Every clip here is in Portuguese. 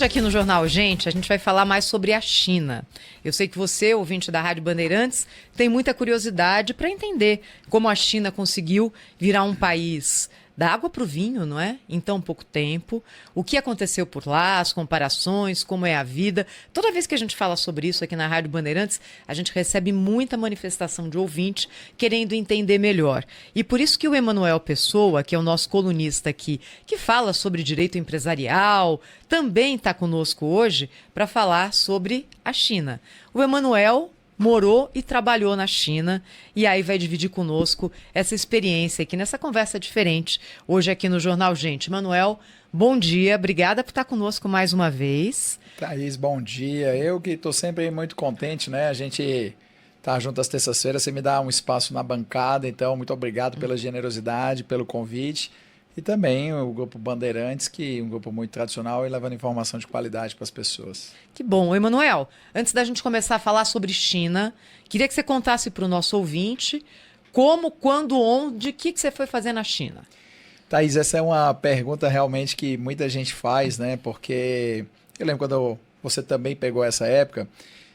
Aqui no Jornal Gente, a gente vai falar mais sobre a China. Eu sei que você, ouvinte da Rádio Bandeirantes, tem muita curiosidade para entender como a China conseguiu virar um país da água para o vinho, não é? Em tão pouco tempo. O que aconteceu por lá, as comparações, como é a vida. Toda vez que a gente fala sobre isso aqui na Rádio Bandeirantes, a gente recebe muita manifestação de ouvinte querendo entender melhor. E por isso que o Emanuel Pessoa, que é o nosso colunista aqui, que fala sobre direito empresarial, também está conosco hoje para falar sobre a China. O Emanuel morou e trabalhou na China e aí vai dividir conosco essa experiência aqui nessa conversa diferente hoje aqui no Jornal Gente. Manuel, bom dia, obrigada por estar conosco mais uma vez. Thaís, bom dia. Eu que estou sempre muito contente, né? A gente tá junto às terças-feiras, você me dá um espaço na bancada, então muito obrigado pela generosidade, pelo convite. E também o Grupo Bandeirantes, que é um grupo muito tradicional e levando informação de qualidade para as pessoas. Que bom. Emanuel, antes da gente começar a falar sobre China, queria que você contasse para o nosso ouvinte como, quando, onde, o que você foi fazer na China. Thaís, essa é uma pergunta realmente que muita gente faz, né? Porque eu lembro quando você também pegou essa época,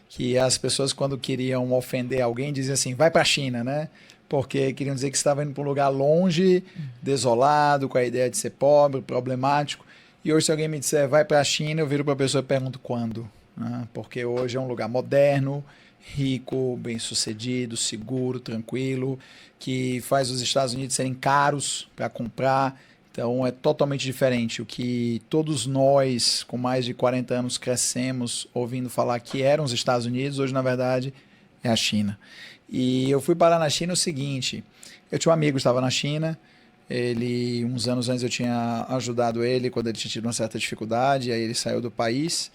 que as pessoas quando queriam ofender alguém diziam assim, vai para a China, né? Porque queriam dizer que estava indo para um lugar longe, desolado, com a ideia de ser pobre, problemático. E hoje, se alguém me disser, vai para a China, eu viro para a pessoa e pergunto quando. Né? Porque hoje é um lugar moderno, rico, bem-sucedido, seguro, tranquilo, que faz os Estados Unidos serem caros para comprar. Então, é totalmente diferente. O que todos nós, com mais de 40 anos, crescemos ouvindo falar que eram os Estados Unidos, hoje, na verdade, é a China. E eu fui parar na China o seguinte, eu tinha um amigo que estava na China, ele, uns anos antes eu tinha ajudado ele quando ele tinha tido uma certa dificuldade, aí ele saiu do país,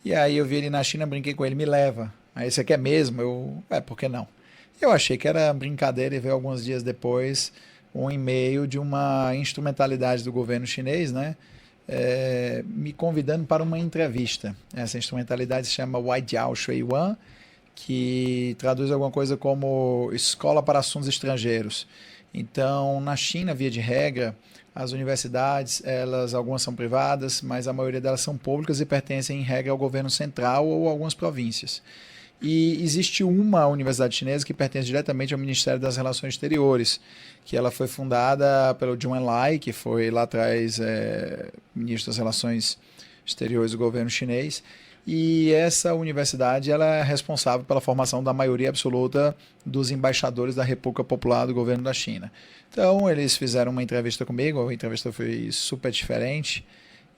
e aí eu vi ele na China, brinquei com ele, me leva. Aí você quer mesmo? Por que não? Eu achei que era brincadeira e veio alguns dias depois um e-mail de uma instrumentalidade do governo chinês, né? Me convidando para uma entrevista. Essa instrumentalidade se chama Waijiao Shuiyuan, que traduz alguma coisa como Escola para Assuntos Estrangeiros. Então, na China, via de regra, as universidades, algumas são privadas, mas a maioria delas são públicas e pertencem, em regra, ao governo central ou a algumas províncias. E existe uma universidade chinesa que pertence diretamente ao Ministério das Relações Exteriores, que ela foi fundada pelo Zhou Enlai, que foi lá atrás ministro das Relações Exteriores do governo chinês. E essa universidade ela é responsável pela formação da maioria absoluta dos embaixadores da República Popular do governo da China. Então, eles fizeram uma entrevista comigo, a entrevista foi super diferente,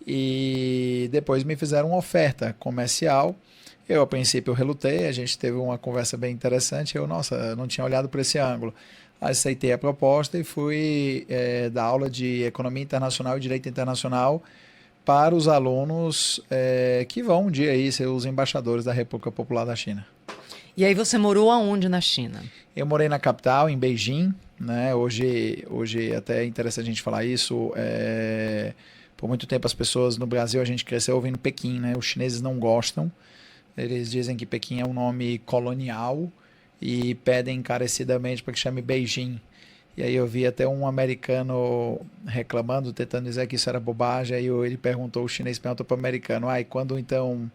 e depois me fizeram uma oferta comercial. Eu, a princípio, relutei, a gente teve uma conversa bem interessante, eu não tinha olhado por esse ângulo. Aceitei a proposta e fui dar aula de Economia Internacional e Direito Internacional para os alunos que vão um dia aí ser os embaixadores da República Popular da China. E aí você morou aonde na China? Eu morei na capital, em Beijing, né? Hoje até é interessante a gente falar isso. Por muito tempo as pessoas no Brasil, a gente cresceu ouvindo Pequim, né? Os chineses não gostam. Eles dizem que Pequim é um nome colonial e pedem encarecidamente para que chame Beijing. E aí eu vi até um americano reclamando, tentando dizer que isso era bobagem. Aí o chinês perguntou para o americano, quando então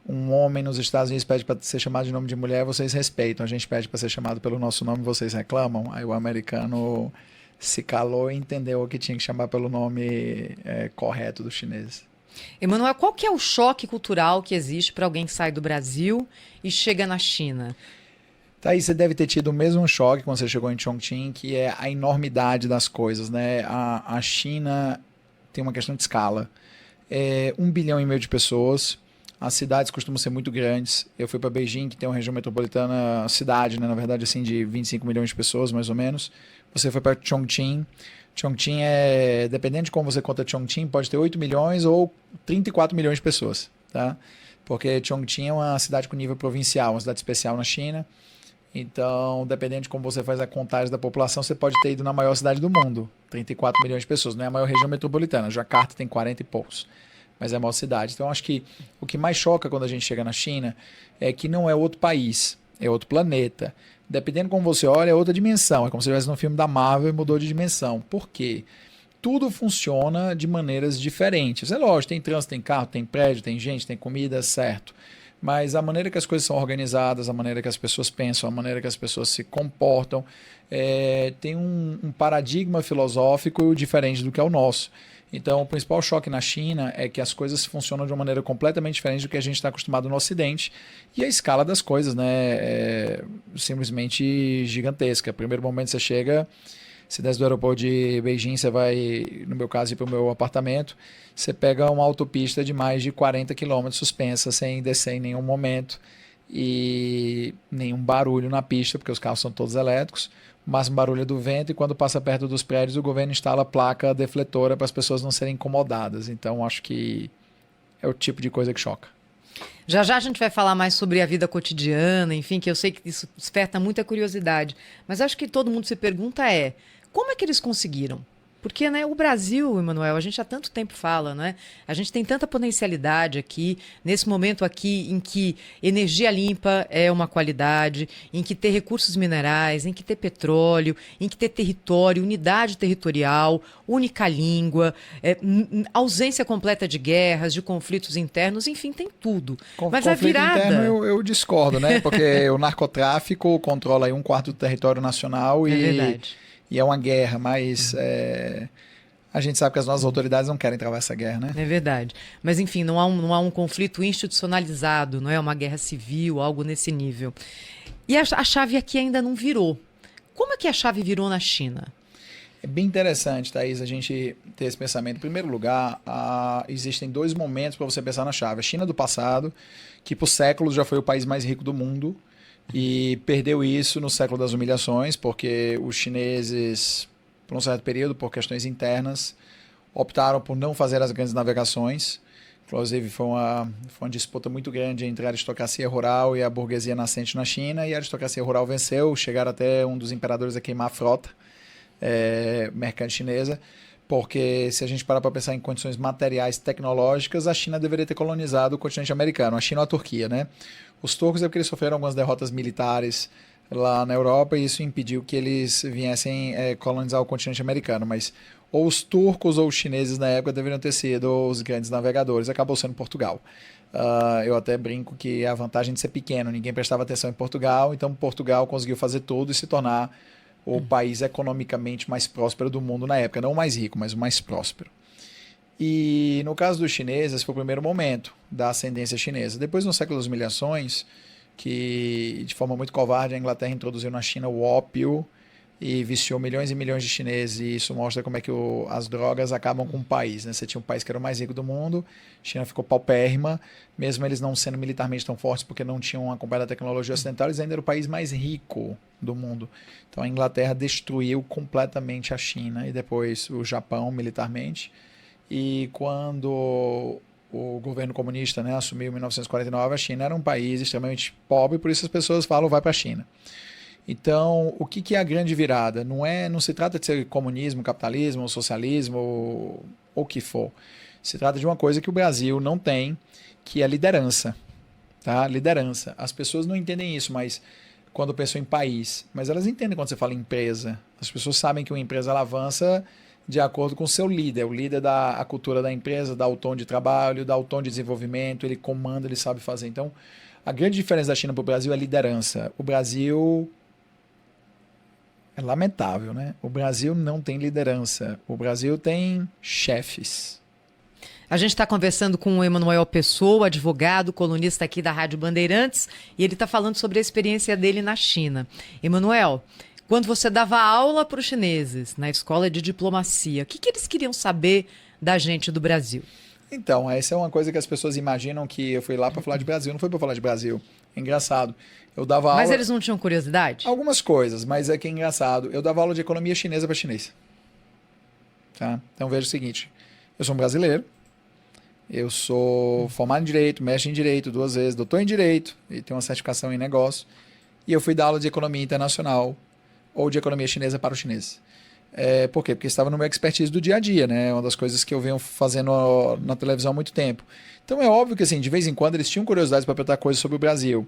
um homem nos Estados Unidos pede para ser chamado de nome de mulher, vocês respeitam. A gente pede para ser chamado pelo nosso nome, vocês reclamam. Aí o americano se calou e entendeu que tinha que chamar pelo nome correto dos chineses. Emanuel, qual que é o choque cultural que existe para alguém que sai do Brasil e chega na China? Thaís, você deve ter tido o mesmo choque quando você chegou em Chongqing, que é a enormidade das coisas, né? A China tem uma questão de escala. 1,5 bilhão de pessoas, as cidades costumam ser muito grandes. Eu fui para Beijing, que tem uma região metropolitana, cidade, né? Na verdade, assim, de 25 milhões de pessoas, mais ou menos. Você foi para Chongqing. Chongqing dependendo de como você conta Chongqing, pode ter 8 milhões ou 34 milhões de pessoas, tá? Porque Chongqing é uma cidade com nível provincial, uma cidade especial na China. Então, dependendo de como você faz a contagem da população, você pode ter ido na maior cidade do mundo, 34 milhões de pessoas. Não é a maior região metropolitana, Jakarta tem 40 e poucos, mas é a maior cidade. Então, acho que o que mais choca quando a gente chega na China é que não é outro país, é outro planeta. Dependendo de como você olha, é outra dimensão. É como se estivesse no filme da Marvel e mudou de dimensão. Por quê? tudo funciona de maneiras diferentes. É lógico, tem trânsito, tem carro, tem prédio, tem gente, tem comida, certo. Mas a maneira que as coisas são organizadas, a maneira que as pessoas pensam, a maneira que as pessoas se comportam, tem um paradigma filosófico diferente do que é o nosso. Então, o principal choque na China é que as coisas funcionam de uma maneira completamente diferente do que a gente está acostumado no Ocidente. E a escala das coisas, né, é simplesmente gigantesca. Primeiro momento você chega, você desce do aeroporto de Beijing, você vai, no meu caso, ir para o meu apartamento, você pega uma autopista de mais de 40 km suspensa, sem descer em nenhum momento, e nenhum barulho na pista, porque os carros são todos elétricos. O máximo barulho é do vento, e quando passa perto dos prédios, o governo instala placa defletora para as pessoas não serem incomodadas. Então, acho que é o tipo de coisa que choca. Já já a gente vai falar mais sobre a vida cotidiana, enfim, que eu sei que isso desperta muita curiosidade. Mas acho que todo mundo se pergunta como é que eles conseguiram? Porque, né, o Brasil, Emanuel, a gente há tanto tempo fala, né? A gente tem tanta potencialidade aqui, nesse momento aqui em que energia limpa é uma qualidade, em que ter recursos minerais, em que ter petróleo, em que ter território, unidade territorial, única língua, ausência completa de guerras, de conflitos internos, enfim, tem tudo. Mas Conflito a virada... interno eu discordo, né? Porque o narcotráfico controla aí 1/4 do território nacional É verdade. e é uma guerra, mas a gente sabe que as nossas autoridades não querem travar essa guerra, né? É verdade. Mas, enfim, não há um conflito institucionalizado, não é uma guerra civil, algo nesse nível. E a chave aqui ainda não virou. Como é que a chave virou na China? É bem interessante, Thaís, a gente ter esse pensamento. Em primeiro lugar, existem 2 momentos para você pensar na chave. A China do passado, que por séculos já foi o país mais rico do mundo, e perdeu isso no século das humilhações, porque os chineses, por um certo período, por questões internas, optaram por não fazer as grandes navegações. Inclusive, foi uma disputa muito grande entre a aristocracia rural e a burguesia nascente na China, e a aristocracia rural venceu, chegaram até um dos imperadores a queimar a frota mercante chinesa, porque se a gente parar para pensar em condições materiais tecnológicas, a China deveria ter colonizado o continente americano, a China ou a Turquia, né? Os turcos é porque eles sofreram algumas derrotas militares lá na Europa, e isso impediu que eles viessem colonizar o continente americano, mas ou os turcos ou os chineses na época deveriam ter sido os grandes navegadores, acabou sendo Portugal. Eu até brinco que é a vantagem de ser pequeno, ninguém prestava atenção em Portugal, então Portugal conseguiu fazer tudo e se tornar o país economicamente mais próspero do mundo na época, não o mais rico, mas o mais próspero. E no caso dos chineses, esse foi o primeiro momento da ascendência chinesa. Depois, no século das humilhações, que de forma muito covarde a Inglaterra introduziu na China o ópio e viciou milhões e milhões de chineses, e isso mostra como é que as drogas acabam com o país, né? Você tinha um país que era o mais rico do mundo, a China ficou paupérrima, mesmo eles não sendo militarmente tão fortes porque não tinham acompanhado a tecnologia ocidental, eles ainda eram o país mais rico do mundo. Então a Inglaterra destruiu completamente a China e depois o Japão militarmente. E quando o governo comunista, né, assumiu em 1949, a China era um país extremamente pobre, por isso as pessoas falam vai para a China. Então, o que é a grande virada? Não se trata de ser comunismo, capitalismo, socialismo ou o que for. Se trata de uma coisa que o Brasil não tem, que é liderança. Tá? Liderança. As pessoas não entendem isso, mas quando pensam em país, mas elas entendem quando você fala em empresa. As pessoas sabem que uma empresa ela avança de acordo com o seu líder. O líder dá a cultura da empresa, dá o tom de trabalho, dá o tom de desenvolvimento, ele comanda, ele sabe fazer. Então, a grande diferença da China para o Brasil é liderança. O Brasil é lamentável, né? O Brasil não tem liderança. O Brasil tem chefes. A gente está conversando com o Emanuel Pessoa, advogado, colunista aqui da Rádio Bandeirantes, e ele está falando sobre a experiência dele na China. Emanuel, quando você dava aula para os chineses na escola de diplomacia, o que eles queriam saber da gente do Brasil? Então, essa é uma coisa que as pessoas imaginam que eu fui lá para falar de Brasil. Não foi para falar de Brasil. É engraçado. Eu dava aula... Mas eles não tinham curiosidade? Algumas coisas, mas é que é engraçado. Eu dava aula de economia chinesa para chinês. Tá? Então veja o seguinte. Eu sou um brasileiro. Eu sou formado em Direito, mestre em Direito 2 vezes, doutor em Direito e tenho uma certificação em negócio. E eu fui dar aula de economia internacional ou de economia chinesa para os chineses. Por quê? Porque estava no meu expertise do dia a dia, né? Uma das coisas que eu venho fazendo na televisão há muito tempo. Então é óbvio que assim, de vez em quando eles tinham curiosidade para perguntar coisas sobre o Brasil.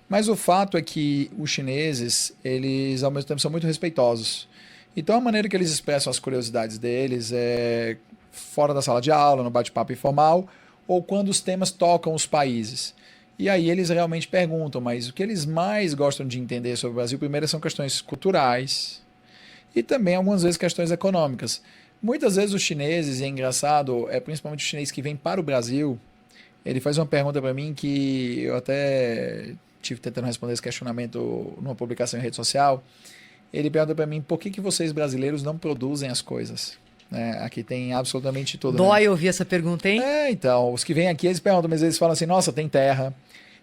Mas o fato é que os chineses, eles ao mesmo tempo são muito respeitosos. Então a maneira que eles expressam as curiosidades deles é fora da sala de aula, no bate-papo informal, ou quando os temas tocam os países. E aí eles realmente perguntam, mas o que eles mais gostam de entender sobre o Brasil, primeiro são questões culturais e também algumas vezes questões econômicas. Muitas vezes os chineses, e é engraçado, principalmente o chinês que vem para o Brasil, ele faz uma pergunta para mim que eu até tive tentando responder esse questionamento numa publicação em rede social. Ele pergunta para mim, por que vocês brasileiros não produzem as coisas? Aqui tem absolutamente tudo. Dói, né? Ouvir essa pergunta, hein? Então, os que vêm aqui, eles perguntam, mas eles falam assim, nossa, tem terra,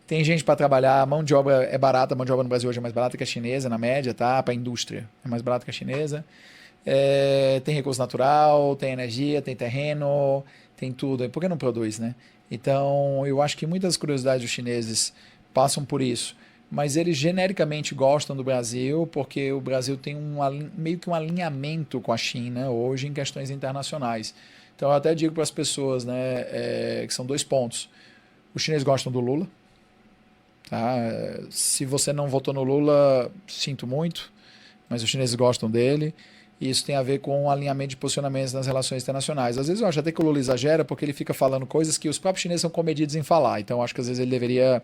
tem gente para trabalhar, a mão de obra é barata, a mão de obra no Brasil hoje é mais barata que a chinesa, na média, tá? Para a indústria, é mais barata que a chinesa. Tem recurso natural, tem energia, tem terreno, tem tudo. Por que não produz, né? Então, eu acho que muitas curiosidades dos chineses passam por isso. Mas eles genericamente gostam do Brasil porque o Brasil tem meio que um alinhamento com a China hoje em questões internacionais. Então eu até digo para as pessoas, né, que são 2 pontos. Os chineses gostam do Lula. Tá? Se você não votou no Lula, sinto muito, mas os chineses gostam dele. E isso tem a ver com o alinhamento de posicionamentos nas relações internacionais. Às vezes eu acho até que o Lula exagera porque ele fica falando coisas que os próprios chineses são comedidos em falar. Então eu acho que às vezes ele deveria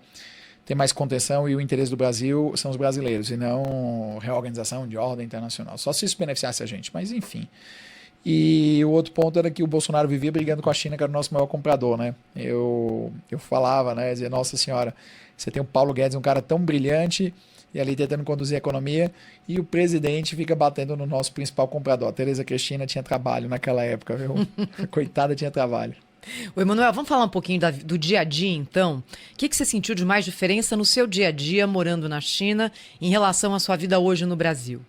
ter mais contenção e o interesse do Brasil são os brasileiros e não reorganização de ordem internacional. Só se isso beneficiasse a gente, mas enfim. E o outro ponto era que o Bolsonaro vivia brigando com a China, que era o nosso maior comprador, né? Eu falava, né? Dizia, nossa senhora, você tem o Paulo Guedes, um cara tão brilhante e ali tentando conduzir a economia e o presidente fica batendo no nosso principal comprador. A Tereza Cristina tinha trabalho naquela época, viu? A coitada tinha trabalho. Ô, Emanuel, vamos falar um pouquinho do dia a dia, então? O que você sentiu de mais diferença no seu dia a dia morando na China em relação à sua vida hoje no Brasil?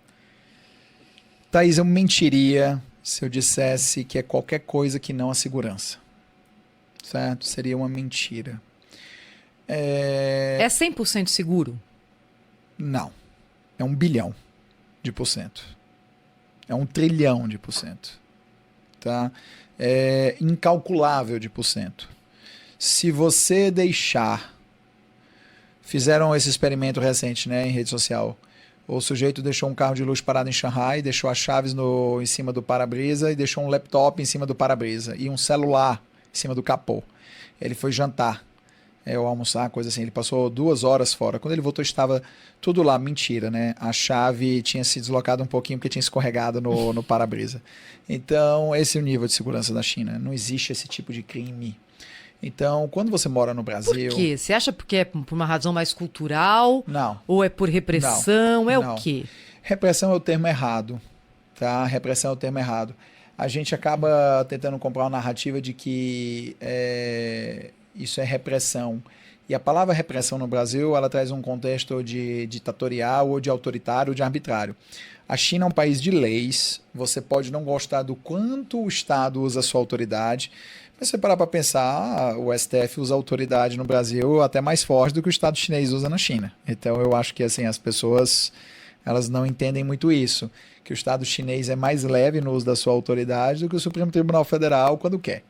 Thaís, eu mentiria se eu dissesse que é qualquer coisa que não a segurança. Certo? Seria uma mentira. É 100% seguro? Não. É 1 bilhão de por cento. É 1 trilhão de por cento. Tá? É incalculável de por cento. Se você deixar... Fizeram esse experimento recente, né, em rede social. O sujeito deixou um carro de luxo parado em Xangai, deixou as chaves em cima do para-brisa e deixou um laptop em cima do para-brisa e um celular em cima do capô. Ele foi jantar, ou almoçar, coisa assim. Ele passou 2 horas fora. Quando ele voltou, estava tudo lá. Mentira, né? A chave tinha se deslocado um pouquinho porque tinha escorregado no para-brisa. Então, esse é o nível de segurança da China. Não existe esse tipo de crime. Então, quando você mora no Brasil... Por quê? Você acha porque é por uma razão mais cultural? Não. Ou é por repressão? Não. O quê? Repressão é o termo errado. Tá? Repressão é o termo errado. A gente acaba tentando comprar uma narrativa de que isso é repressão. E a palavra repressão no Brasil, ela traz um contexto de ditatorial ou de autoritário ou de arbitrário. A China é um país de leis, você pode não gostar do quanto o Estado usa a sua autoridade, mas se você parar para pensar, o STF usa autoridade no Brasil até mais forte do que o Estado chinês usa na China. Então eu acho que assim, as pessoas elas não entendem muito isso, que o Estado chinês é mais leve no uso da sua autoridade do que o Supremo Tribunal Federal quando quer.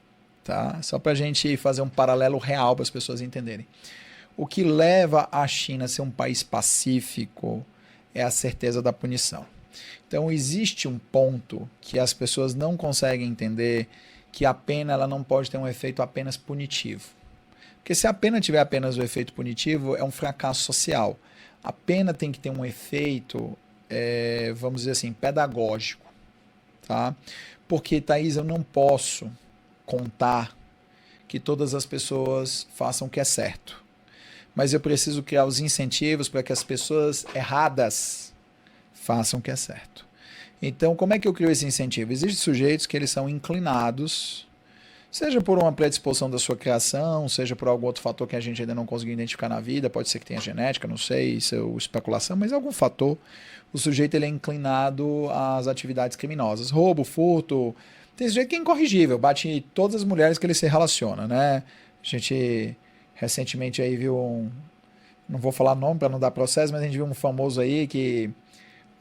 Tá? Só para a gente fazer um paralelo real para as pessoas entenderem. O que leva a China a ser um país pacífico é a certeza da punição. Então existe um ponto que as pessoas não conseguem entender, que a pena ela não pode ter um efeito apenas punitivo. Porque se a pena tiver apenas o efeito punitivo, é um fracasso social. A pena tem que ter um efeito, vamos dizer assim, pedagógico. Tá? Porque, Thaís, eu não posso contar que todas as pessoas façam o que é certo. Mas eu preciso criar os incentivos para que as pessoas erradas façam o que é certo. Então, como é que eu crio esse incentivo? Existem sujeitos que eles são inclinados, seja por uma predisposição da sua criação, seja por algum outro fator que a gente ainda não conseguiu identificar na vida, pode ser que tenha genética, não sei, isso é especulação, mas algum fator, o sujeito ele é inclinado às atividades criminosas, roubo, furto. Tem sujeito que é incorrigível, bate em todas as mulheres que ele se relaciona, né? A gente recentemente aí viu não vou falar nome para não dar processo, mas a gente viu um famoso aí que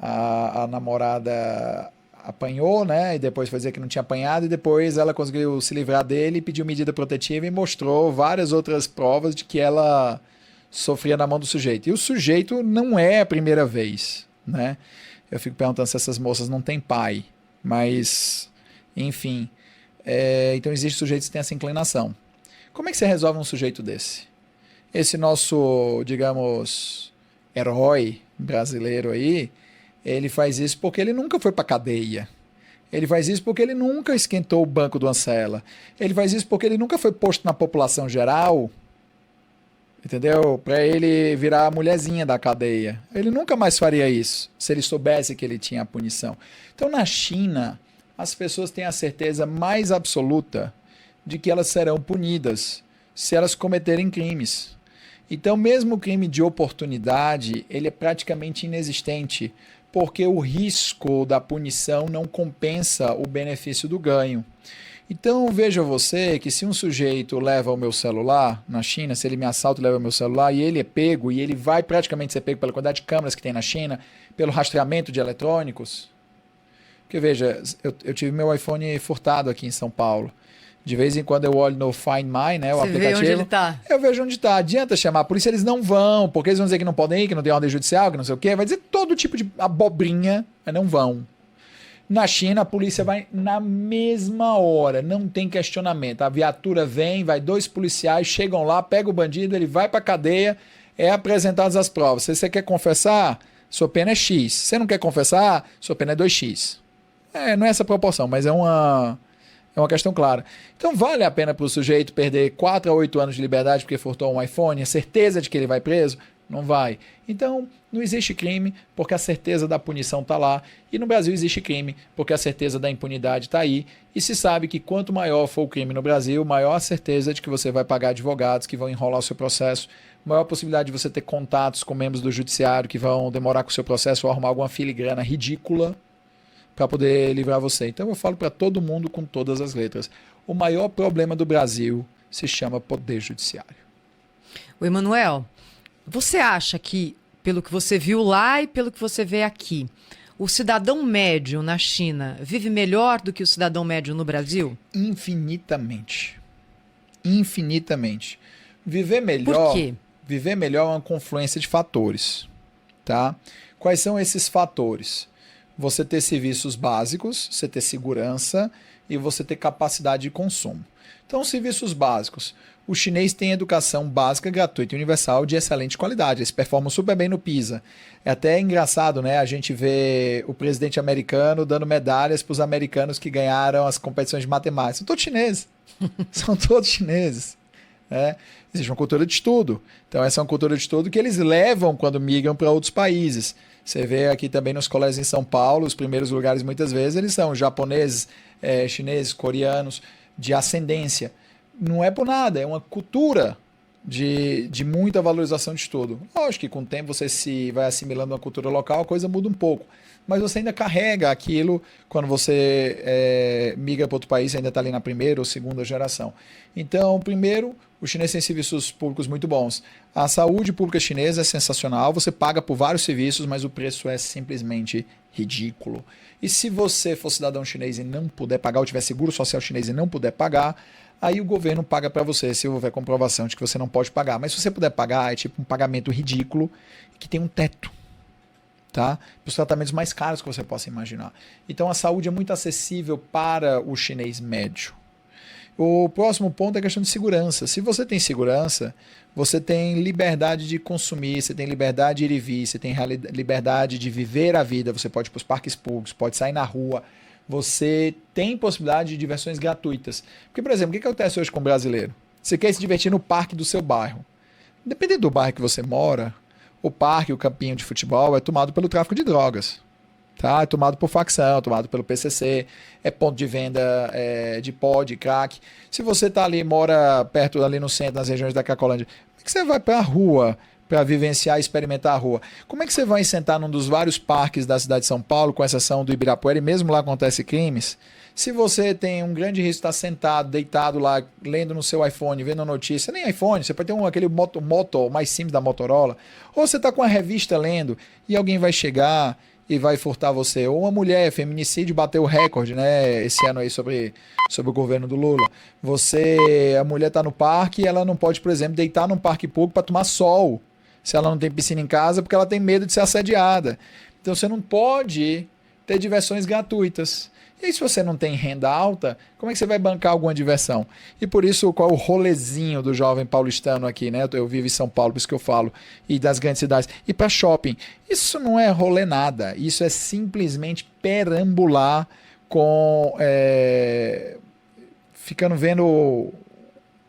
a namorada apanhou, né? E depois foi dizer que não tinha apanhado, e depois ela conseguiu se livrar dele, pediu medida protetiva e mostrou várias outras provas de que ela sofria na mão do sujeito. E o sujeito não é a primeira vez, né? Eu fico perguntando se essas moças não têm pai. Mas, enfim. Então existem sujeitos que têm essa inclinação. Como é que você resolve um sujeito desse? Esse nosso, digamos, herói brasileiro aí, ele faz isso porque ele nunca foi pra cadeia. Ele faz isso porque ele nunca esquentou o banco de uma cela. Ele faz isso porque ele nunca foi posto na população geral, entendeu? Para ele virar a mulherzinha da cadeia. Ele nunca mais faria isso, se ele soubesse que ele tinha a punição. Então, na China, as pessoas têm a certeza mais absoluta de que elas serão punidas se elas cometerem crimes. Então, mesmo o crime de oportunidade, ele é praticamente inexistente, porque o risco da punição não compensa o benefício do ganho. Então, veja você que se um sujeito leva o meu celular na China, se ele me assalta e leva o meu celular, e ele é pego, e ele vai praticamente ser pego pela quantidade de câmeras que tem na China, pelo rastreamento de eletrônicos. Porque, veja, eu tive meu iPhone furtado aqui em São Paulo. De vez em quando eu olho no Find My, né, o Você aplicativo. vê onde ele tá. Eu vejo onde está. Adianta chamar a polícia, eles não vão, porque eles vão dizer que não podem ir, que não tem ordem judicial, que não sei o quê. Vai dizer todo tipo de abobrinha, mas não vão. Na China, a polícia vai na mesma hora, não tem questionamento. A viatura vem, vai 2 policiais, chegam lá, pega o bandido, ele vai pra cadeia, apresentadas as provas. Se você quer confessar, sua pena é X. Se você não quer confessar, sua pena é 2X. Não é essa proporção, mas é uma questão clara. Então, vale a pena para o sujeito perder 4 a 8 anos de liberdade porque furtou um iPhone, a certeza de que ele vai preso? Não vai. Então, não existe crime porque a certeza da punição está lá. E no Brasil existe crime porque a certeza da impunidade está aí. E se sabe que quanto maior for o crime no Brasil, maior a certeza de que você vai pagar advogados que vão enrolar o seu processo, maior a possibilidade de você ter contatos com membros do judiciário que vão demorar com o seu processo ou arrumar alguma filigrana ridícula para poder livrar você. Então eu falo para todo mundo com todas as letras. O maior problema do Brasil se chama poder judiciário. O Emanuel, você acha que, pelo que você viu lá e pelo que você vê aqui, o cidadão médio na China vive melhor do que o cidadão médio no Brasil? Infinitamente. Infinitamente. Viver melhor... Por quê? Viver melhor é uma confluência de fatores. Tá? Quais são esses fatores? Você ter serviços básicos, você ter segurança e você ter capacidade de consumo. Então, serviços básicos. O chinês tem educação básica, gratuita e universal de excelente qualidade. Eles performam super bem no PISA. É até engraçado, né? A gente vê o presidente americano dando medalhas para os americanos que ganharam as competições de matemática. São todos chineses. São todos chineses. Existe uma cultura de estudo. Então, essa é uma cultura de estudo que eles levam quando migram para outros países. Você vê aqui também nos colégios em São Paulo, os primeiros lugares muitas vezes eles são japoneses, chineses, coreanos, de ascendência. Não é por nada, é uma cultura de muita valorização de estudo. Lógico que com o tempo você se vai assimilando a cultura local, a coisa muda um pouco. Mas você ainda carrega aquilo quando você migra para outro país, ainda está ali na primeira ou segunda geração. Então, primeiro, o chinês tem serviços públicos muito bons. A saúde pública chinesa é sensacional, você paga por vários serviços, mas o preço é simplesmente ridículo. E se você for cidadão chinês e não puder pagar, ou tiver seguro social chinês e não puder pagar, aí o governo paga para você, se houver comprovação de que você não pode pagar. Mas se você puder pagar, é tipo um pagamento ridículo que tem um teto. Tá? Para os tratamentos mais caros que você possa imaginar. Então a saúde é muito acessível para o chinês médio. O próximo ponto é a questão de segurança. Se você tem segurança, você tem liberdade de consumir, você tem liberdade de ir e vir, você tem liberdade de viver a vida, você pode ir para os parques públicos, pode sair na rua, você tem possibilidade de diversões gratuitas. Porque, por exemplo, o que acontece hoje com o brasileiro? Você quer se divertir no parque do seu bairro. Dependendo do bairro que você mora, o parque, o campinho de futebol é tomado pelo tráfico de drogas. Tá? É tomado por facção, é tomado pelo PCC, é ponto de venda de pó, de crack. Se você está ali, mora perto ali no centro, nas regiões da Cracolândia, como é que você vai para a rua para vivenciar e experimentar a rua? Como é que você vai sentar num dos vários parques da cidade de São Paulo, com exceção do Ibirapuera, e mesmo lá acontece crimes? Se você tem um grande risco de estar sentado, deitado lá, lendo no seu iPhone, vendo notícia, nem iPhone, você pode ter aquele moto mais simples da Motorola, ou você está com a revista lendo e alguém vai chegar e vai furtar você. Ou uma mulher, feminicídio, bateu o recorde, né, esse ano aí sobre o governo do Lula. A mulher está no parque e ela não pode, por exemplo, deitar num parque público para tomar sol, se ela não tem piscina em casa, porque ela tem medo de ser assediada. Então você não pode ter diversões gratuitas. E aí, se você não tem renda alta, como é que você vai bancar alguma diversão? E por isso, qual é o rolezinho do jovem paulistano aqui, né? Eu vivo em São Paulo, por isso que eu falo, e das grandes cidades. E para shopping. Isso não é rolê nada. Isso é simplesmente perambular com... ficando vendo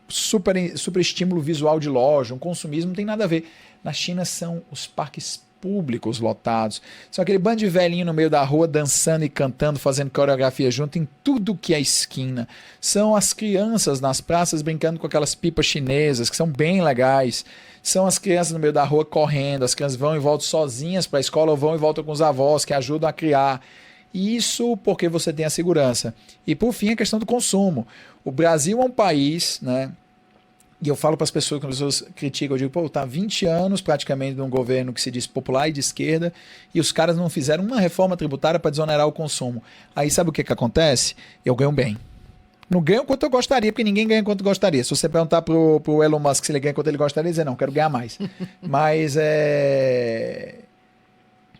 super estímulo visual de loja, um consumismo, não tem nada a ver. Na China são os parques públicos lotados, são aquele bando de velhinho no meio da rua dançando e cantando, fazendo coreografia junto em tudo que é esquina. São as crianças nas praças brincando com aquelas pipas chinesas, que são bem legais. São as crianças no meio da rua correndo, as crianças vão e voltam sozinhas para a escola ou vão e voltam com os avós que ajudam a criar. Isso porque você tem a segurança. E por fim, a questão do consumo. O Brasil é um país, né? E eu falo para as pessoas, quando as pessoas criticam, eu digo, pô, tá 20 anos praticamente de um governo que se diz popular e de esquerda, e os caras não fizeram uma reforma tributária para desonerar o consumo. Aí sabe o que acontece? Eu ganho bem. Não ganho quanto eu gostaria, porque ninguém ganha quanto gostaria. Se você perguntar pro Elon Musk se ele ganha quanto ele gostaria, ele dizer, não, quero ganhar mais. Mas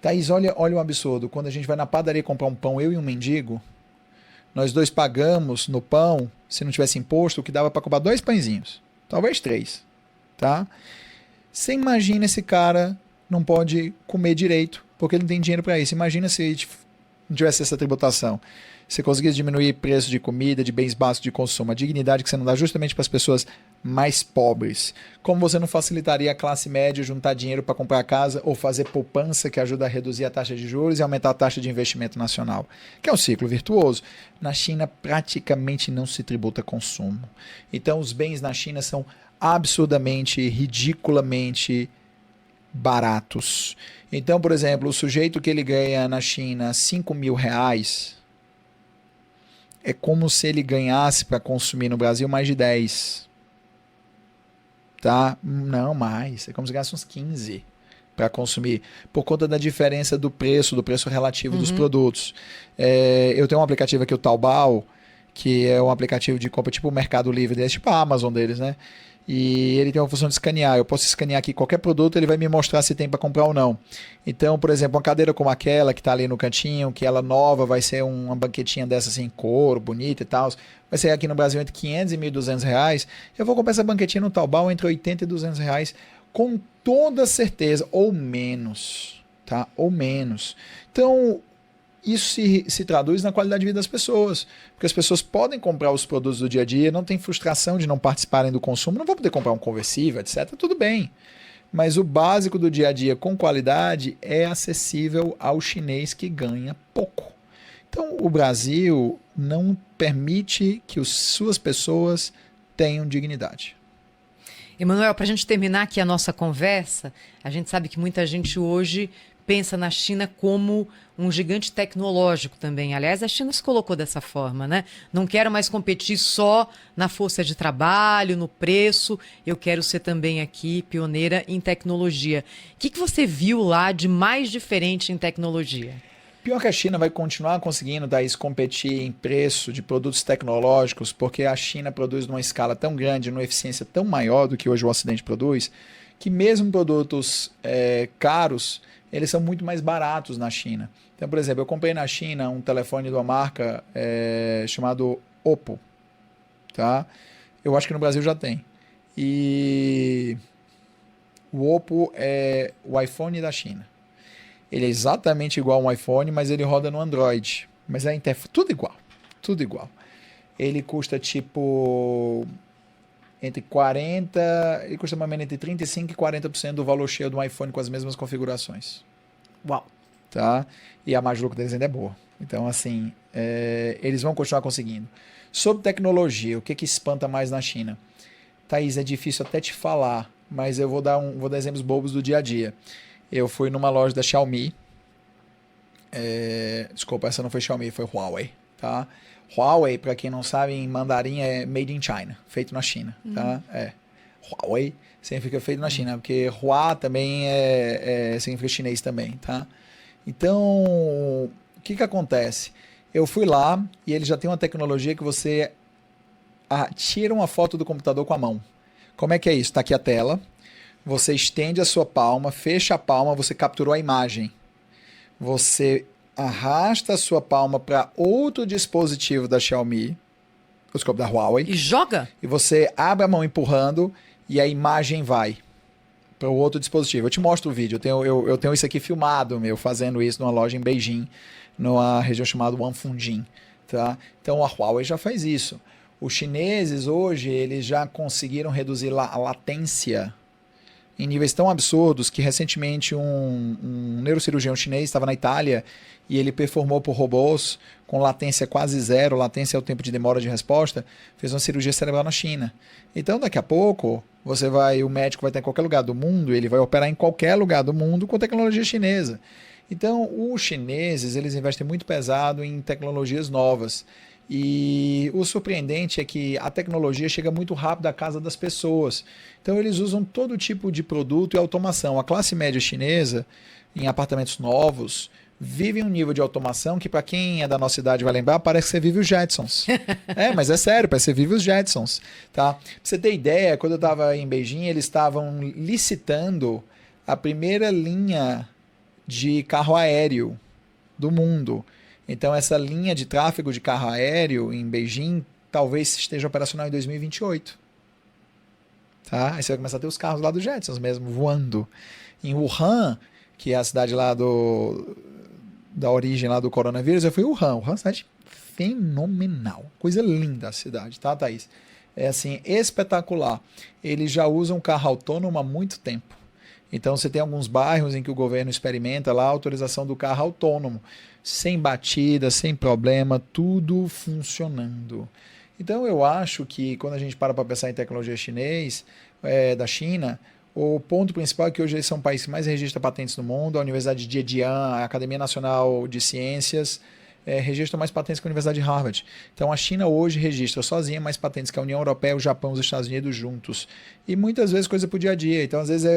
Thaís, olha um absurdo. Quando a gente vai na padaria comprar um pão, eu e um mendigo, nós dois pagamos no pão, se não tivesse imposto, o que dava para comprar 2 pãezinhos. Talvez 3, tá? Você imagina esse cara não pode comer direito, porque ele não tem dinheiro para isso. Imagina se não tivesse essa tributação. Você conseguisse diminuir preço de comida, de bens básicos de consumo, a dignidade que você não dá justamente para as pessoas mais pobres. Como você não facilitaria a classe média juntar dinheiro para comprar a casa ou fazer poupança que ajuda a reduzir a taxa de juros e aumentar a taxa de investimento nacional, que é um ciclo virtuoso. Na China praticamente não se tributa consumo. Então os bens na China são absurdamente, ridiculamente baratos. Então, por exemplo, o sujeito que ele ganha na China R$ 5.000 é como se ele ganhasse para consumir no Brasil mais de 10. Tá? Não, mais. É como se ganhasse uns 15 para consumir, por conta da diferença do preço relativo dos produtos. Eu tenho um aplicativo aqui, o Taobao, que é um aplicativo de compra tipo o Mercado Livre deles, tipo a Amazon deles, né? E ele tem uma função de escanear. Eu posso escanear aqui qualquer produto, ele vai me mostrar se tem para comprar ou não. Então, por exemplo, uma cadeira como aquela que está ali no cantinho, que ela nova, vai ser uma banquetinha dessa assim, couro, bonita e tal. Vai ser aqui no Brasil entre 500 e R$ 1.200. Eu vou comprar essa banquetinha no Taobao entre 80 e R$ 200, com toda certeza, ou menos, tá? Ou menos. Então, isso se traduz na qualidade de vida das pessoas, porque as pessoas podem comprar os produtos do dia a dia, não tem frustração de não participarem do consumo, não vão poder comprar um conversível, etc. Tudo bem, mas o básico do dia a dia com qualidade é acessível ao chinês que ganha pouco. Então o Brasil não permite que suas pessoas tenham dignidade. Emanuel, para a gente terminar aqui a nossa conversa, a gente sabe que muita gente hoje pensa na China como um gigante tecnológico também. Aliás, a China se colocou dessa forma, né? Não quero mais competir só na força de trabalho, no preço, eu quero ser também aqui pioneira em tecnologia. O que você viu lá de mais diferente em tecnologia? Pior que a China vai continuar conseguindo, Thaís, competir em preço de produtos tecnológicos, porque a China produz numa escala tão grande, numa eficiência tão maior do que hoje o Ocidente produz, que mesmo produtos caros, eles são muito mais baratos na China. Então, por exemplo, eu comprei na China um telefone de uma marca chamado Oppo. Tá? Eu acho que no Brasil já tem. E o Oppo é o iPhone da China. Ele é exatamente igual a um iPhone, mas ele roda no Android. Mas a interface, tudo igual. Tudo igual. Ele custa tipo... ele custa mais ou menos entre 35% e 40% do valor cheio do iPhone com as mesmas configurações. Uau! Tá? E a margem de lucro deles ainda é boa. Então, assim, eles vão continuar conseguindo. Sobre tecnologia, o que espanta mais na China? Thaís, é difícil até te falar, mas eu vou dar exemplos bobos do dia a dia. Eu fui numa loja da Xiaomi. Desculpa, essa não foi Xiaomi, foi Huawei. Tá? Huawei, para quem não sabe, em mandarim é made in China, feito na China. Tá? Huawei significa feito na China, porque Hua também significa chinês também. Tá? Então, o que acontece? Eu fui lá e ele já tem uma tecnologia que você tira uma foto do computador com a mão. Como é que é isso? Está aqui a tela, você estende a sua palma, fecha a palma, você capturou a imagem. você arrasta a sua palma para outro dispositivo da Xiaomi, o escopo da Huawei. E joga? E você abre a mão empurrando e a imagem vai para o outro dispositivo. Eu te mostro o vídeo. Eu tenho isso aqui filmado, fazendo isso numa loja em Beijing, numa região chamada Wanfujing. Tá? Então a Huawei já faz isso. Os chineses hoje eles já conseguiram reduzir a latência em níveis tão absurdos que recentemente um neurocirurgião chinês estava na Itália e ele performou por robôs com latência quase zero, latência é o tempo de demora de resposta, fez uma cirurgia cerebral na China. Então daqui a pouco o médico vai estar em qualquer lugar do mundo, ele vai operar em qualquer lugar do mundo com tecnologia chinesa. Então os chineses eles investem muito pesado em tecnologias novas. E o surpreendente é que a tecnologia chega muito rápido à casa das pessoas. Então eles usam todo tipo de produto e automação. A classe média chinesa, em apartamentos novos, vive um nível de automação que, para quem é da nossa idade vai lembrar, parece que você vive os Jetsons. Mas é sério, parece que você vive os Jetsons. Tá? Pra você ter ideia, quando eu estava em Beijing, eles estavam licitando a primeira linha de carro aéreo do mundo. Então, essa linha de tráfego de carro aéreo em Beijing talvez esteja operacional em 2028. Tá? Aí você vai começar a ter os carros lá do Jetsons mesmo, voando. Em Wuhan, que é a cidade lá da origem lá do coronavírus, eu fui em Wuhan. Wuhan é uma cidade fenomenal. Coisa linda a cidade, tá, Thaís? É assim, espetacular. Eles já usam carro autônomo há muito tempo. Então, você tem alguns bairros em que o governo experimenta lá a autorização do carro autônomo. Sem batida, sem problema, tudo funcionando. Então eu acho que quando a gente para pensar em tecnologia da China, o ponto principal é que hoje eles são o país que mais registra patentes no mundo. A Universidade de Zhejiang, a Academia Nacional de Ciências, registra mais patentes que a Universidade de Harvard. Então a China hoje registra sozinha mais patentes que a União Europeia, o Japão e os Estados Unidos juntos. E muitas vezes coisa pro dia a dia. Então às vezes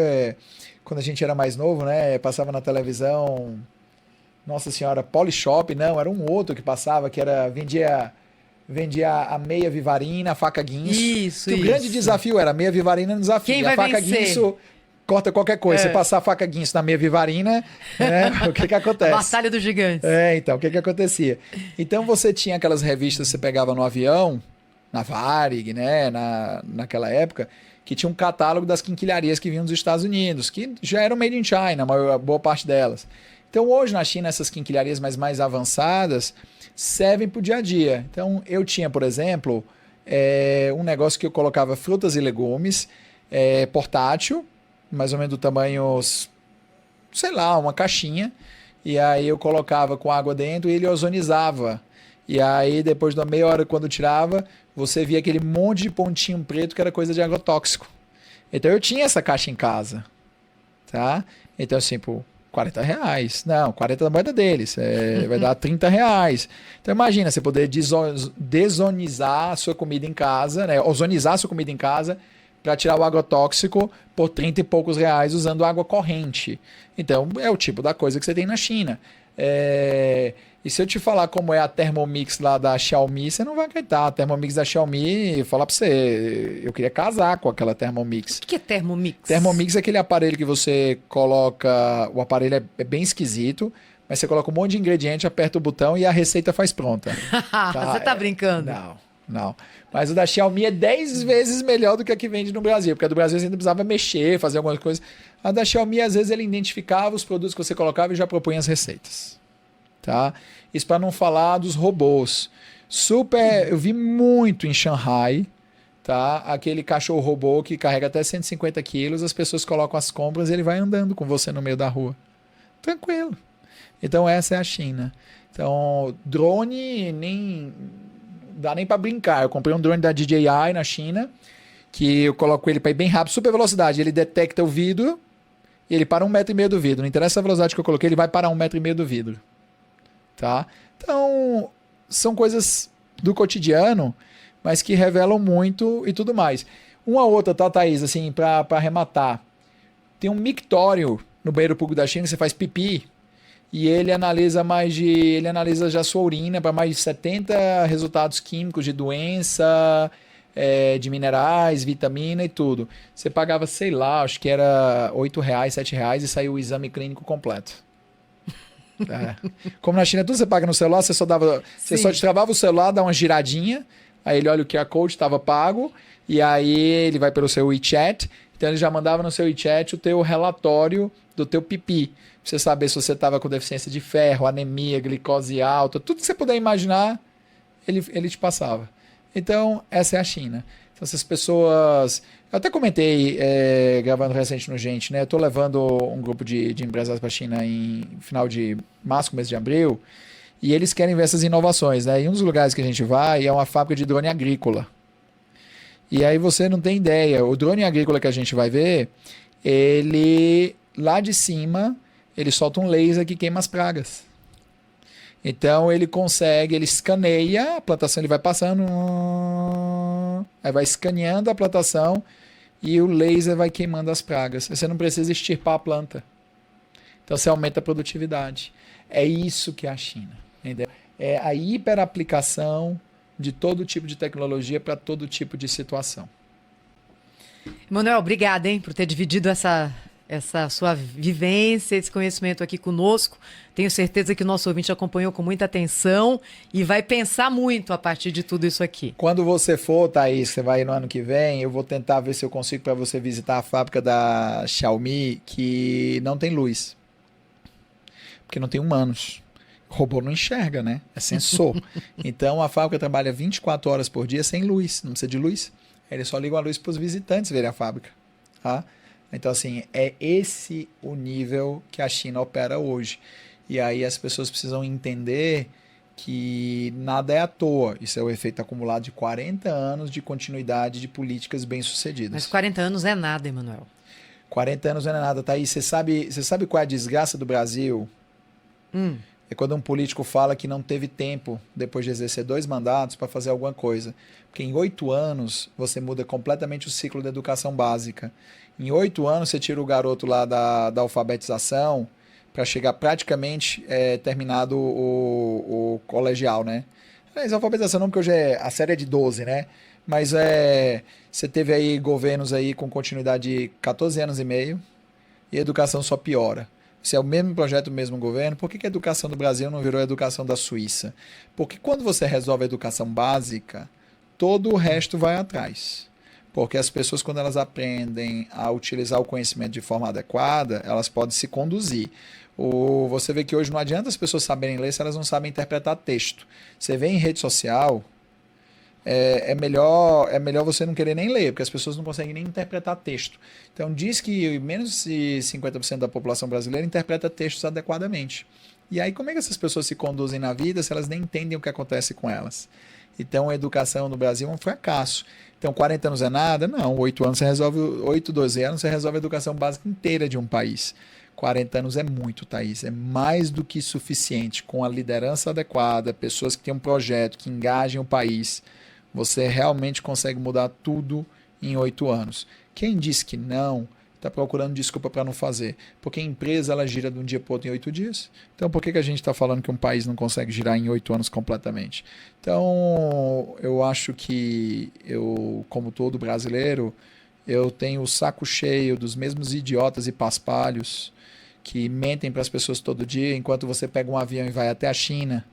quando a gente era mais novo, passava na televisão... Nossa Senhora, Polishop, não, era um outro que passava, que vendia a meia Vivarina, a faca guinso. Isso. O grande desafio era a meia Vivarina no desafio. Quem vai a faca vencer? guinso corta qualquer coisa. Você passar a faca guinso na meia Vivarina, o que acontece? A Batalha dos Gigantes. Então, o que acontecia? Então você tinha aquelas revistas que você pegava no avião, na Varig, naquela época, que tinha um catálogo das quinquilharias que vinham dos Estados Unidos, que já eram made in China, a boa parte delas. Então hoje na China essas quinquilharias mais avançadas servem para o dia a dia. Então eu tinha, por exemplo, um negócio que eu colocava frutas e legumes, portátil, mais ou menos do tamanho, sei lá, uma caixinha, e aí eu colocava com água dentro e ele ozonizava. E aí depois de uma meia hora quando tirava, você via aquele monte de pontinho preto que era coisa de agrotóxico. Então eu tinha essa caixa em casa, tá? Então assim, por R$40. Não, 40 da moeda deles. Vai dar R$30. Então imagina, você poder desonizar a sua comida em casa, ozonizar a sua comida em casa para tirar o agrotóxico por 30 e poucos reais usando água corrente. Então é o tipo da coisa que você tem na China. E se eu te falar como é a Thermomix lá da Xiaomi, você não vai acreditar. A Thermomix da Xiaomi, falar pra você, eu queria casar com aquela Thermomix. O que é Thermomix? Thermomix é aquele aparelho que você coloca, o aparelho é bem esquisito, mas você coloca um monte de ingrediente, aperta o botão e a receita faz pronta. Tá? Você tá brincando? Não. Mas o da Xiaomi é 10 vezes melhor do que a que vende no Brasil, porque a do Brasil você ainda precisava mexer, fazer algumas coisas. A da Xiaomi, às vezes, ele identificava os produtos que você colocava e já propunha as receitas. Tá? Isso para não falar dos robôs. Eu vi muito em Shanghai, tá? Aquele cachorro robô que carrega até 150 quilos, as pessoas colocam as compras e ele vai andando com você no meio da rua. Tranquilo. Então essa é a China. Então, drone nem dá nem para brincar. Eu comprei um drone da DJI na China, que eu coloco ele para ir bem rápido, super velocidade. Ele detecta o vidro e ele para 1,5 metro do vidro. Não interessa a velocidade que eu coloquei, ele vai parar 1,5 metro do vidro. Tá? Então, são coisas do cotidiano, mas que revelam muito e tudo mais. Uma outra, tá, Thaís, assim, para arrematar. Tem um mictório no banheiro público da China que você faz pipi e ele analisa já a sua urina para mais de 70 resultados químicos de doença, de minerais, vitamina e tudo. Você pagava, sei lá, acho que era R$8, R$7 e saiu o exame clínico completo. Como na China tudo você paga no celular, você só destravava o celular, dá uma giradinha, aí ele olha o QR Code, estava pago, e aí ele vai pelo seu WeChat, então ele já mandava no seu WeChat o teu relatório do teu pipi, pra você saber se você estava com deficiência de ferro, anemia, glicose alta, tudo que você puder imaginar, ele te passava. Então, essa é a China. Então, essas pessoas... Eu até comentei, gravando recente no Gente, né? Eu estou levando um grupo de empresários para a China em final de março, começo de abril, e eles querem ver essas inovações, né? E um dos lugares que a gente vai é uma fábrica de drone agrícola. E aí você não tem ideia. O drone agrícola que a gente vai ver, ele, lá de cima, ele solta um laser que queima as pragas. Então ele escaneia a plantação, ele vai passando, aí vai escaneando a plantação e o laser vai queimando as pragas. Você não precisa extirpar a planta. Então você aumenta a produtividade. É isso que é a China, entendeu? É a hiperaplicação de todo tipo de tecnologia para todo tipo de situação. Emanuel, obrigada, hein, por ter dividido essa sua vivência, esse conhecimento aqui conosco. Tenho certeza que o nosso ouvinte acompanhou com muita atenção e vai pensar muito a partir de tudo isso aqui. Quando você for, Thaís, você vai no ano que vem, eu vou tentar ver se eu consigo para você visitar a fábrica da Xiaomi que não tem luz. Porque não tem humanos. O robô não enxerga, né? É sensor. Então a fábrica trabalha 24 horas por dia sem luz, não precisa de luz. Eles só ligam a luz para os visitantes verem a fábrica. Tá? Então, assim, é esse o nível que a China opera hoje. E aí as pessoas precisam entender que nada é à toa. Isso é o efeito acumulado de 40 anos de continuidade de políticas bem-sucedidas. Mas 40 anos é nada, Emanuel. 40 anos não é nada, Thaís. Você sabe qual é a desgraça do Brasil? É quando um político fala que não teve tempo, depois de exercer 2 mandatos, para fazer alguma coisa. Porque em 8 anos, você muda completamente o ciclo da educação básica. Em 8 anos, você tira o garoto lá da alfabetização para chegar praticamente terminado o colegial, né? Mas alfabetização não, porque hoje a série é de 12, né? Mas você teve aí governos aí com continuidade de 14 anos e meio e a educação só piora. Se é o mesmo projeto, o mesmo governo, por que a educação do Brasil não virou a educação da Suíça? Porque quando você resolve a educação básica, todo o resto vai atrás. Porque as pessoas, quando elas aprendem a utilizar o conhecimento de forma adequada, elas podem se conduzir. Você vê que hoje não adianta as pessoas saberem ler se elas não sabem interpretar texto. Você vê em rede social, é melhor você não querer nem ler, porque as pessoas não conseguem nem interpretar texto. Então diz que menos de 50% da população brasileira interpreta textos adequadamente. E aí como é que essas pessoas se conduzem na vida se elas nem entendem o que acontece com elas? Então a educação no Brasil é um fracasso. Então 40 anos é nada? Não, 8 anos você resolve, 12 anos você resolve a educação básica inteira de um país. 40 anos é muito, Thaís, é mais do que suficiente. Com a liderança adequada, pessoas que têm um projeto, que engajem o país, você realmente consegue mudar tudo em 8 anos. Quem diz que não, está procurando desculpa para não fazer. Porque a empresa ela gira de um dia para o outro em 8 dias. Então por que a gente está falando que um país não consegue girar em 8 anos completamente? Então eu acho que eu, como todo brasileiro, eu tenho o saco cheio dos mesmos idiotas e paspalhos que mentem para as pessoas todo dia, enquanto você pega um avião e vai até a China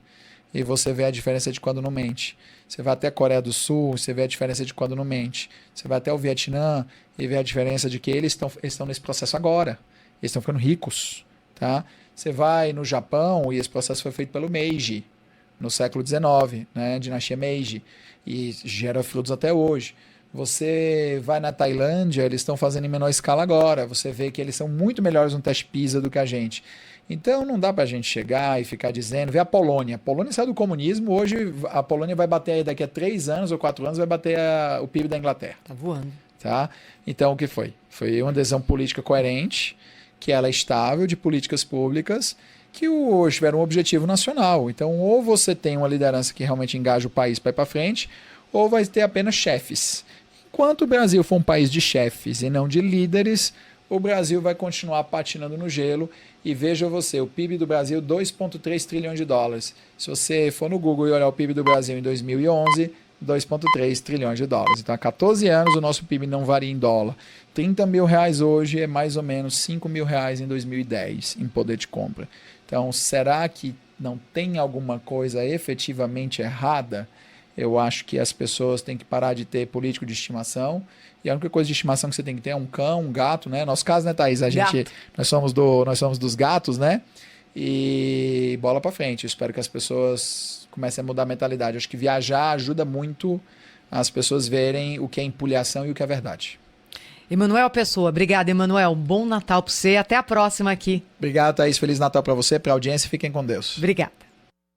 e você vê a diferença de quando não mente. Você vai até a Coreia do Sul, você vê a diferença de quando não mente. Você vai até o Vietnã e vê a diferença de que eles estão nesse processo agora. Eles estão ficando ricos. Tá? Você vai no Japão e esse processo foi feito pelo Meiji, no século XIX, né? Dinastia Meiji, e gera frutos até hoje. Você vai na Tailândia, eles estão fazendo em menor escala agora. Você vê que eles são muito melhores no teste PISA do que a gente. Então não dá para a gente chegar e ficar dizendo... Vê a Polônia. A Polônia saiu do comunismo. Hoje a Polônia vai bater, daqui a 3 anos ou 4 anos, vai bater o PIB da Inglaterra. Tá voando. Tá? Então o que foi? Foi uma decisão política coerente, que ela é estável, de políticas públicas, que hoje tiveram um objetivo nacional. Então ou você tem uma liderança que realmente engaja o país para ir para frente, ou vai ter apenas chefes. Enquanto o Brasil for um país de chefes e não de líderes, o Brasil vai continuar patinando no gelo. E veja você, o PIB do Brasil, 2,3 trilhões de dólares. Se você for no Google e olhar o PIB do Brasil em 2011, 2,3 trilhões de dólares. Então, há 14 anos o nosso PIB não varia em dólar. 30 mil reais hoje é mais ou menos 5 mil reais em 2010 em poder de compra. Então, será que não tem alguma coisa efetivamente errada? Eu acho que as pessoas têm que parar de ter político de estimação. E a única coisa de estimação que você tem que ter é um cão, um gato, né? Nosso caso, né, Thaís? Nós somos dos gatos, né? E bola para frente. Eu espero que as pessoas comecem a mudar a mentalidade. Eu acho que viajar ajuda muito as pessoas verem o que é empulhação e o que é verdade. Emanuel Pessoa, obrigada, Emanuel. Bom Natal para você. Até a próxima aqui. Obrigado, Thaís. Feliz Natal para você, para a audiência. Fiquem com Deus. Obrigada.